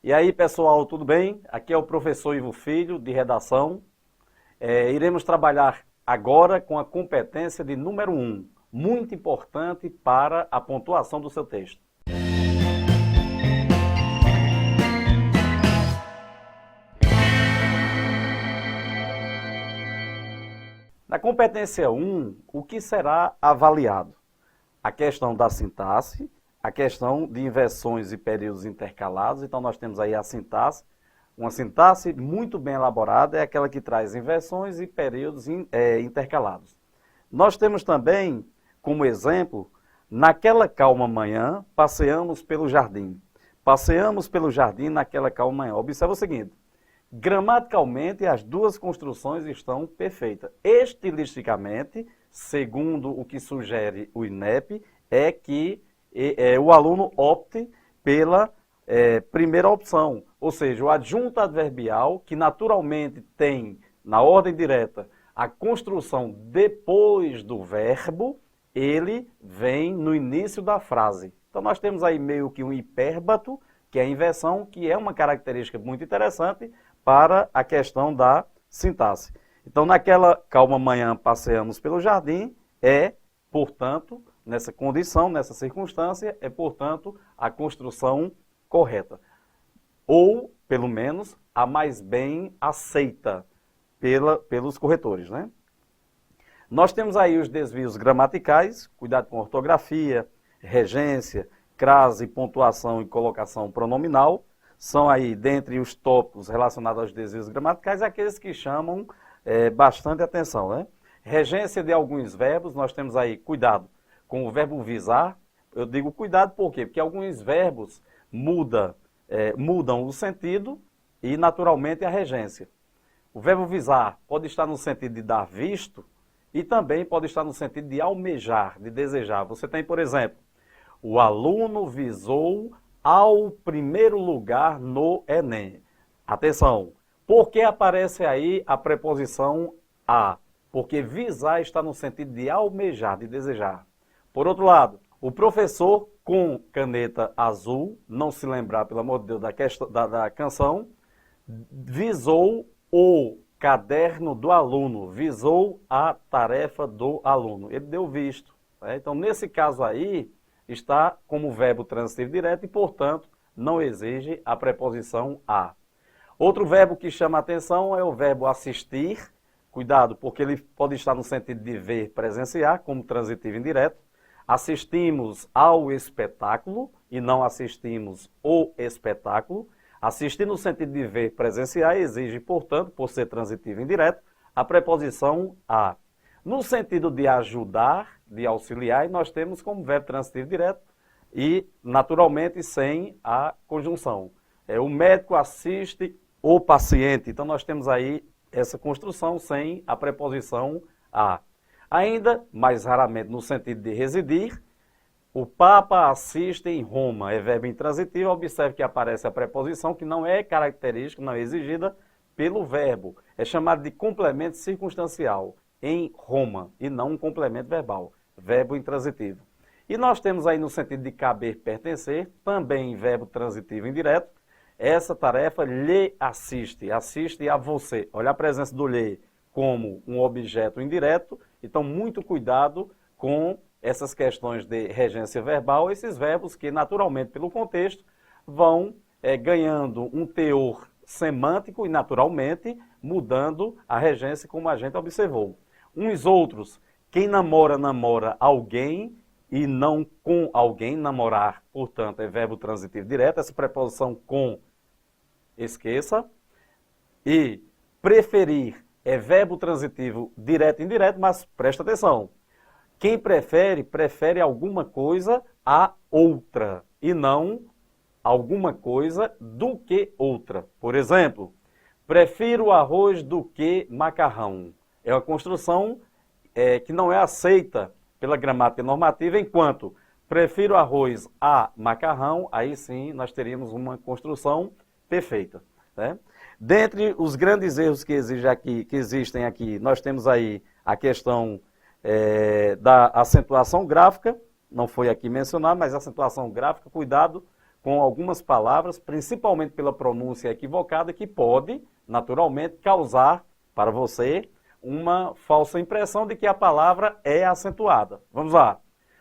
E aí, pessoal, tudo bem? Aqui é o professor Ivo Filho, de redação. Iremos trabalhar agora com a competência de número 1, muito importante para a pontuação do seu texto. Na competência 1, o que será avaliado? A questão da sintaxe, a questão de inversões e períodos intercalados. Então, nós temos aí a sintaxe. Uma sintaxe muito bem elaborada é aquela que traz inversões e períodos intercalados. Nós temos também, como exemplo, naquela calma manhã, passeamos pelo jardim. Passeamos pelo jardim naquela calma manhã. Observa o seguinte, gramaticalmente as duas construções estão perfeitas. Estilisticamente, segundo o que sugere o INEP, é que o aluno opte pela primeira opção, ou seja, o adjunto adverbial, que naturalmente tem, na ordem direta, a construção depois do verbo, ele vem no início da frase. Então nós temos aí meio que um hipérbato, que é a inversão, que é uma característica muito interessante para a questão da sintaxe. Então naquela calma manhã passeamos pelo jardim, portanto, nessa condição, nessa circunstância, portanto, a construção correta. Ou, pelo menos, a mais bem aceita pelos corretores, né? Nós temos aí os desvios gramaticais, cuidado com ortografia, regência, crase, pontuação e colocação pronominal. São aí, dentre os tópicos relacionados aos desvios gramaticais, aqueles que chamam bastante atenção, né? Regência de alguns verbos, nós temos aí, cuidado com o verbo visar. Eu digo cuidado por quê? Porque alguns verbos mudam o sentido e, naturalmente, a regência. O verbo visar pode estar no sentido de dar visto e também pode estar no sentido de almejar, de desejar. Você tem, por exemplo, o aluno visou ao primeiro lugar no Enem. Atenção, por que aparece aí a preposição a? Porque visar está no sentido de almejar, de desejar. Por outro lado, o professor com caneta azul, não se lembrar, pelo amor de Deus, da canção, visou o caderno do aluno, visou a tarefa do aluno. Ele deu visto. Então, nesse caso aí, está como verbo transitivo direto e, portanto, não exige a preposição a. Outro verbo que chama a atenção é o verbo assistir. Cuidado, porque ele pode estar no sentido de ver, presenciar, como transitivo indireto. Assistimos ao espetáculo e não assistimos o espetáculo. Assistir no sentido de ver, presenciar, exige, portanto, por ser transitivo indireto, a preposição a. No sentido de ajudar, de auxiliar, nós temos como verbo transitivo direto e, naturalmente, sem a conjunção. O médico assiste o paciente. Então, nós temos aí essa construção sem a preposição a. Ainda, mais raramente no sentido de residir, o Papa assiste em Roma, é verbo intransitivo. Observe que aparece a preposição que não é característica, não é exigida pelo verbo. É chamado de complemento circunstancial, em Roma, e não um complemento verbal, verbo intransitivo. E nós temos aí no sentido de caber, pertencer, também verbo transitivo indireto. Essa tarefa lhe assiste, assiste a você. Olha a presença do lhe como um objeto indireto. Então, muito cuidado com essas questões de regência verbal, esses verbos que, naturalmente, pelo contexto, vão ganhando um teor semântico e, naturalmente, mudando a regência, como a gente observou. Uns outros, quem namora, namora alguém e não com alguém, namorar, portanto, é verbo transitivo direto, essa preposição com, esqueça. E preferir é verbo transitivo direto e indireto, mas presta atenção. Quem prefere, prefere alguma coisa a outra e não alguma coisa do que outra. Por exemplo, prefiro arroz do que macarrão. É uma construção que não é aceita pela gramática normativa, enquanto prefiro arroz a macarrão, aí sim nós teríamos uma construção perfeita, né? Dentre os grandes erros que existem aqui, nós temos aí a questão da acentuação gráfica, não foi aqui mencionado, mas acentuação gráfica, cuidado com algumas palavras, principalmente pela pronúncia equivocada, que pode, naturalmente, causar para você uma falsa impressão de que a palavra é acentuada. Vamos lá.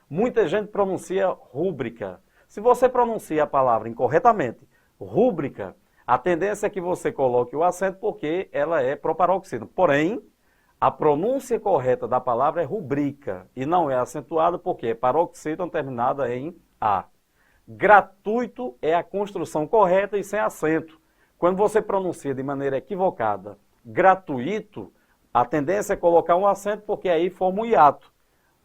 Muita gente pronuncia rúbrica. Se você pronuncia a palavra incorretamente, rúbrica, a tendência é que você coloque o acento porque ela é proparoxítona. Porém, a pronúncia correta da palavra é rubrica e não é acentuada porque é paroxítona terminada em A. Gratuito é a construção correta e sem acento. Quando você pronuncia de maneira equivocada gratuito, a tendência é colocar um acento porque aí forma um hiato.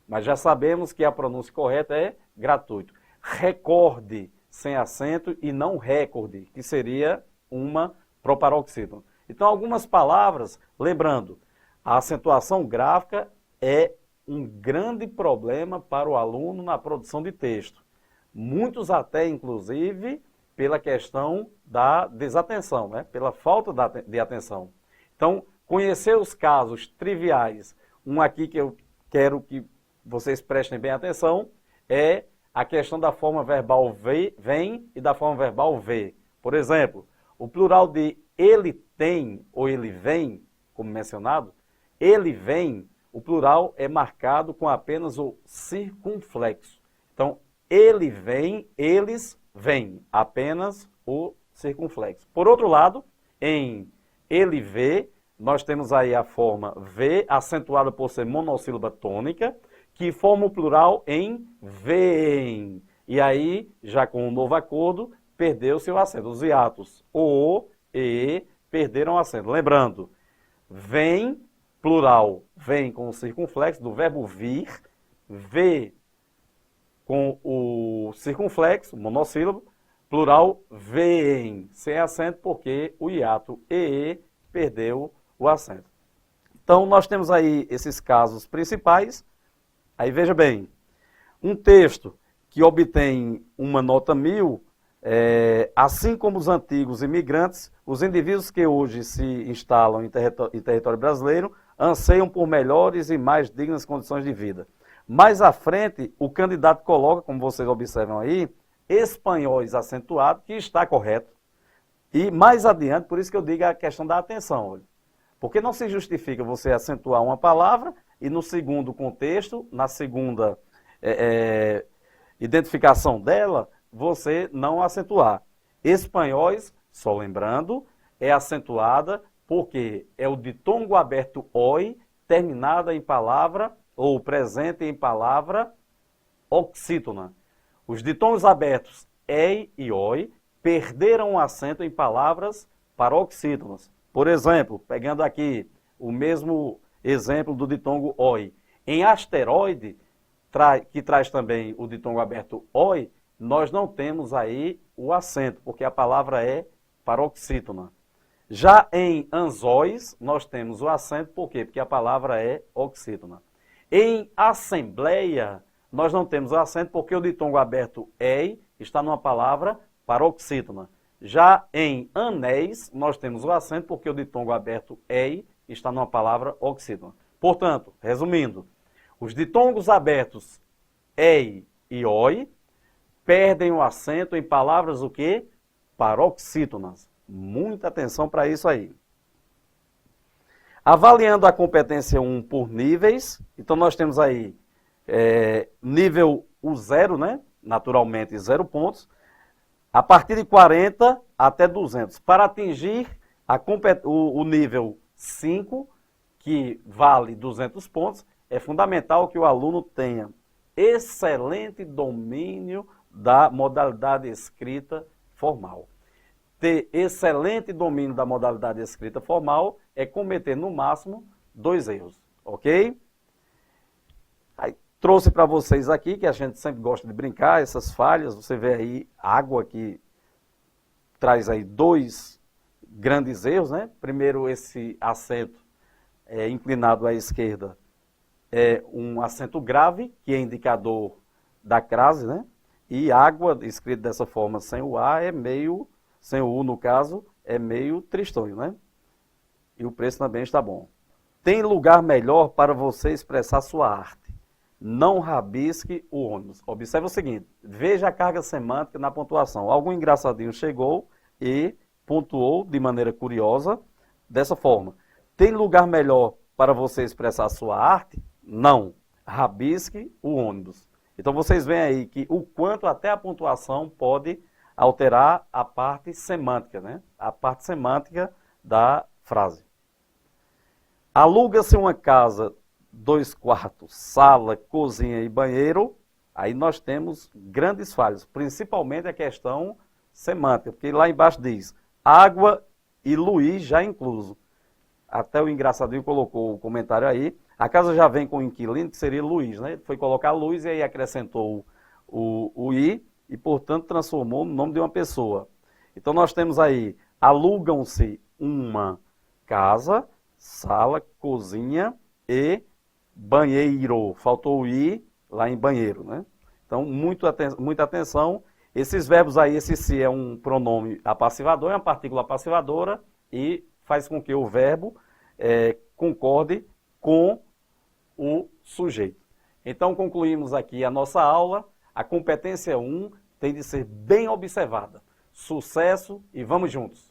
Mas já sabemos que a pronúncia correta é gratuito. Recorde sem acento e não recorde, que seria uma proparoxítona. Então, algumas palavras, lembrando, a acentuação gráfica é um grande problema para o aluno na produção de texto. Muitos até, inclusive, pela questão da desatenção, né? Pela falta de atenção. Então, conhecer os casos triviais, um aqui que eu quero que vocês prestem bem atenção, é a questão da forma verbal vem e da forma verbal vê. Por exemplo, o plural de ele tem ou ele vem, como mencionado, ele vem, o plural é marcado com apenas o circunflexo. Então, ele vem, eles vêm, apenas o circunflexo. Por outro lado, em ele vê, nós temos aí a forma V, acentuada por ser monossílaba tônica, que forma o plural em vêem. E aí, já com o novo acordo, perdeu seu acento. Os hiatos O, E, perderam o acento. Lembrando, vem, plural, vem com o circunflexo do verbo vir, vê com o circunflexo, monossílabo, plural, vêem, sem acento, porque o hiato E perdeu o acento. Então, nós temos aí esses casos principais. Aí, veja bem, um texto que obtém uma nota 1000, assim como os antigos imigrantes, os indivíduos que hoje se instalam em território brasileiro anseiam por melhores e mais dignas condições de vida. Mais à frente, o candidato coloca, como vocês observam aí, espanhóis acentuado, que está correto. E mais adiante, por isso que eu digo a questão da atenção. Olha. Porque não se justifica você acentuar uma palavra e no segundo contexto, na segunda identificação dela, você não acentuar. Espanhóis, só lembrando, é acentuada porque é o ditongo aberto oi, terminada em palavra ou presente em palavra oxítona. Os ditongos abertos ei e oi perderam o acento em palavras paroxítonas. Por exemplo, pegando aqui o mesmo exemplo do ditongo oi. Em asteroide, que traz também o ditongo aberto oi, nós não temos aí o acento, porque a palavra é paroxítona. Já em anzóis, nós temos o acento, por quê? Porque a palavra é oxítona. Em assembleia, nós não temos o acento, porque o ditongo aberto ei está numa palavra paroxítona. Já em anéis, nós temos o acento, porque o ditongo aberto ei está numa palavra oxítona. Portanto, resumindo, os ditongos abertos ei e oi perdem o acento em palavras o quê? Paroxítonas. Muita atenção para isso aí. Avaliando a competência 1 por níveis, então nós temos aí nível o 0, né? Naturalmente 0 pontos, a partir de 40 até 200. Para atingir o nível 5, que vale 200 pontos, é fundamental que o aluno tenha excelente domínio da modalidade escrita formal. Ter excelente domínio da modalidade escrita formal é cometer no máximo 2 erros, ok? Aí, trouxe para vocês aqui, que a gente sempre gosta de brincar, essas falhas. Você vê aí água que traz aí 2 grandes erros, né? Primeiro, esse acento inclinado à esquerda é um acento grave, que é indicador da crase, né? E água, escrito dessa forma sem o A, sem o U no caso, é meio tristonho, né? E o preço também está bom. Tem lugar melhor para você expressar sua arte. Não rabisque o ônibus. Observe o seguinte, veja a carga semântica na pontuação. Algum engraçadinho chegou e pontuou de maneira curiosa dessa forma. Tem lugar melhor para você expressar a sua arte? Não. Rabisque o ônibus. Então vocês veem aí que o quanto até a pontuação pode alterar a parte semântica, né? A parte semântica da frase. Aluga-se uma casa, 2 quartos, sala, cozinha e banheiro, aí nós temos grandes falhas, principalmente a questão semântica, porque lá embaixo diz água e Luiz já incluso. Até o engraçadinho colocou o comentário aí, a casa já vem com o inquilino, que seria Luiz, né? Ele foi colocar Luiz e aí acrescentou o I e, portanto, transformou no nome de uma pessoa. Então nós temos aí, alugam-se uma casa, sala, cozinha e banheiro. Faltou o I lá em banheiro, né? Então, muita atenção. Esses verbos aí, esse se é um pronome apassivador, é uma partícula apassivadora e faz com que o verbo concorde com o sujeito. Então, concluímos aqui a nossa aula. A competência 1 tem de ser bem observada. Sucesso e vamos juntos!